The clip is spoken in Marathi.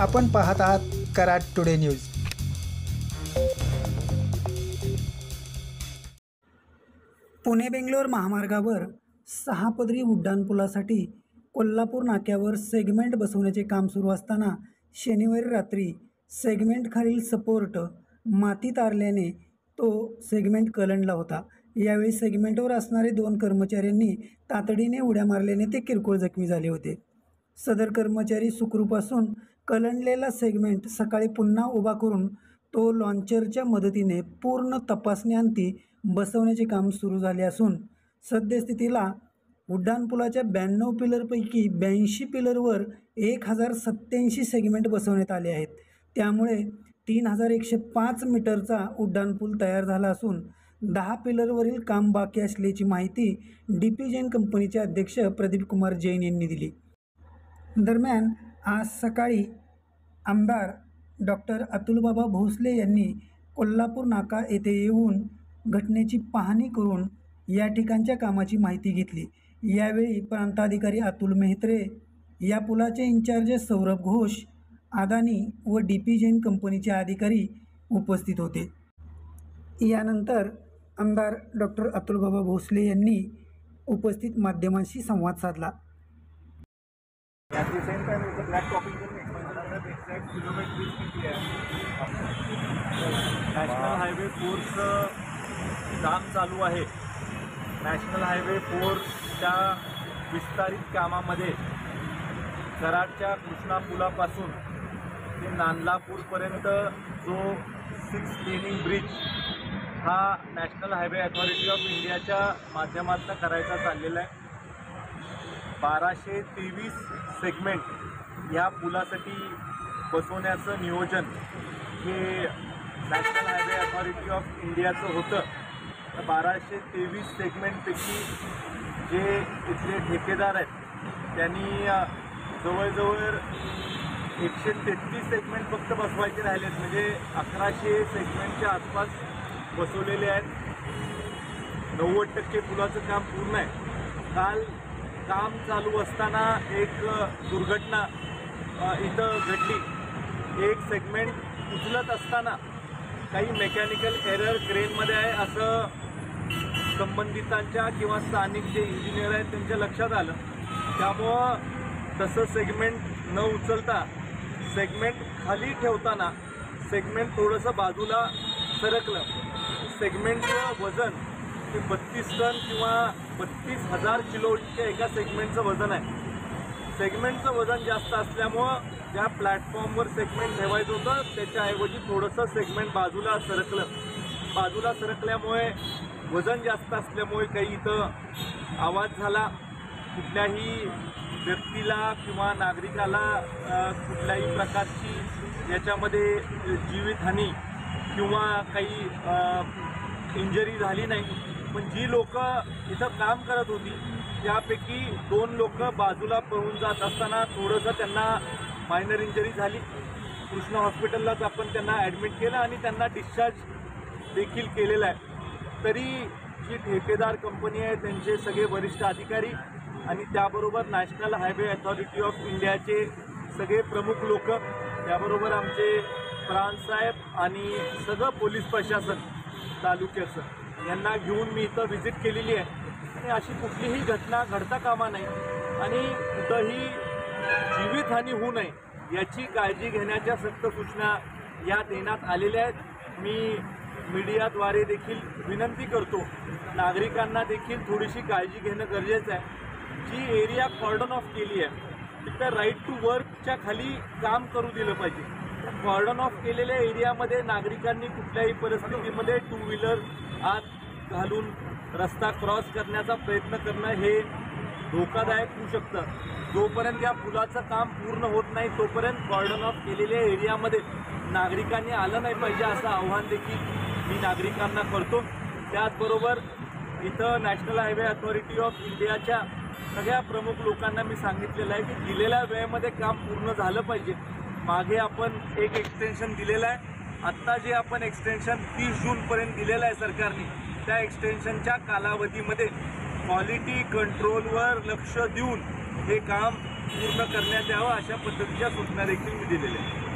आपण पाहत आहात कराड टुडे न्यूज। पुणे बेंगलोर महामार्गावर 6 पदरी उड्डाणपुलासाठी कोल्हापूर नाक्यावर सेगमेंट बसवण्याचे काम सुरू असताना शनिवारी रात्री सेगमेंट खालील सपोर्ट माती तारल्याने तो सेगमेंट कलंडला होता। यावेळी सेगमेंटवर असणारे 2 कर्मचाऱ्यांनी तातडीने उड्या मारल्याने ते किरकोळ जखमी झाले होते। सदर कर्मचारी सुखरूप असून कलंडलेला सेगमेंट सकाळी पुन्हा उभा करून तो लॉन्चरच्या मदतीने पूर्ण तपासणीअंती बसवण्याचे काम सुरू झाले असून सद्यस्थितीला उड्डाणपुलाच्या 92 पिलरपैकी 82 पिलरवर 1087 सेगमेंट बसवण्यात आले आहेत। त्यामुळे 3105 मीटरचा उड्डाणपूल तयार झाला असून 10 पिलरवरील काम बाकी असल्याची माहिती डीपी जैन कंपनीचे अध्यक्ष प्रदीप कुमार जैन यांनी दिली। दरम्यान आज सकाळी आमदार डॉक्टर अतुलबाबा भोसले यांनी कोल्हापूर नाका येथे येऊन घटनेची पाहणी करून या ठिकाणच्या कामाची माहिती घेतली। यावेळी प्रांताधिकारी अतुल मेहत्रे, या पुलाचे इंचार्ज सौरभ घोष, अदानी व डीपी जैन कंपनीचे अधिकारी उपस्थित होते। यानंतर आमदार डॉक्टर अतुलबाबा भोसले यांनी उपस्थित माध्यमांशी संवाद साधला। At the same time, it's a black topping exact kilometers किती आहे। नॅशनल हायवे फोर्सचं काम चालू आहे। नॅशनल हायवे फोर्सच्या विस्तारित कामामध्ये कराडच्या कृष्णा पुलापासून ते नांदलापूरपर्यंत जो 6 लेनिंग ब्रिज हा नॅशनल हायवे अथॉरिटी ऑफ इंडियाच्या माध्यमातून करायचा चाललेला आहे। 1223 सेगमेंट या पुलासाठी बसवण्याचं नियोजन हे नॅशनल हायवे अथॉरिटी ऑफ इंडियाचं होतं। 1223 सेगमेंटपैकी जे इथले ठेकेदार आहेत त्यांनी जवळजवळ 133 सेगमेंट फक्त बसवायचे राहिलेत, म्हणजे 1100 सेगमेंटच्या आसपास बसवलेले आहेत। 90% पुलाचं काम पूर्ण आहे। काल काम चालू असताना एक दुर्घटना इथं घडली। एक सेगमेंट उचलत असताना काही मेकॅनिकल एरर क्रेनमध्ये आहे असं संबंधितांच्या किंवा स्थानिक जे इंजिनियर आहेत त्यांच्या लक्षात आलं। त्यामुळं तसं सेगमेंट न उचलता सेगमेंट खाली ठेवताना सेगमेंट थोडंसं बाजूला सरकलं। सेगमेंटचं वजन ते 32 टन किंवा 32,000 किलो इतक्या एका सेगमेंटचं वजन आहे। सेगमेंटचं वजन जास्त असल्यामुळं ज्या प्लॅटफॉर्मवर सेगमेंट ठेवायचं होतं त्याच्याऐवजी थोडंसं सेगमेंट बाजूला सरकलं। बाजूला सरकल्यामुळे वजन जास्त असल्यामुळे काही इथं आवाज झाला। कुठल्याही व्यक्तीला किंवा नागरिकाला कुठल्याही प्रकारची याच्यामध्ये जीवितहानी किंवा काही इंजरी झाली नाही। पण जी लोक इथं काम करत होती त्यापैकी 2 लोक बाजूला पळून जात असताना थोडंसं त्यांना मायनर इंजरी झाली। कृष्णा हॉस्पिटललाच आपण त्यांना ॲडमिट केलं आणि त्यांना डिस्चार्ज देखील केलेला आहे। तरी जी ठेकेदार कंपनी आहे त्यांचे सगळे वरिष्ठ अधिकारी आणि त्याबरोबर नॅशनल हायवे अथॉरिटी ऑफ इंडियाचे सगळे प्रमुख लोक, त्याबरोबर आमचे प्रांतसाहेब आणि सगळं पोलीस प्रशासन तालुक्याचं यांना घेऊन मी इथं व्हिजिट केलेली आहे। आणि अशी कुठलीही घटना घडता कामा नये आणि कुठंही जीवितहानी होऊ नये याची काळजी घेण्याच्या सक्त सूचना या देण्यात आलेल्या आहेत। मी मीडियाद्वारे देखील विनंती करतो, नागरिकांना देखील थोडीशी काळजी घेणं गरजेचं आहे। जी एरिया कॉर्डन ऑफ केली आहे तिथं राईट टू वर्कच्या खाली काम करू दिलं पाहिजे। कॉर्डन ऑफ केलेल्या एरियामध्ये नागरिकांनी कुठल्याही परिस्थितीमध्ये 2 व्हीलर आत घालून रस्ता क्रॉस करण्याचा प्रयत्न करणं हे धोकादायक होऊ शकतं। जोपर्यंत या पुलाचं काम पूर्ण होत नाही तोपर्यंत कॉर्डन ऑफ केलेल्या एरियामध्ये नागरिकांनी आलं नाही पाहिजे असं आव्हान देखील मी नागरिकांना करतो। त्याचबरोबर इथं नॅशनल हायवे अथॉरिटी ऑफ इंडियाच्या सगळ्या प्रमुख लोकांना मी सांगितलेलं आहे की दिलेल्या वेळेमध्ये काम पूर्ण झालं पाहिजे। मागे आपण एक एक्सटेन्शन दिलेलं आहे। आत्ता जे आपण एक्सटेन्शन 30 जूनपर्यंत दिलेलं आहे सरकारने, त्या एक्सटेन्शनच्या कालावधीमध्ये क्वालिटी कंट्रोलवर लक्ष देऊन हे काम पूर्ण करण्यात यावं अशा पद्धतीच्या सूचना देखील मी दिलेल्या आहेत.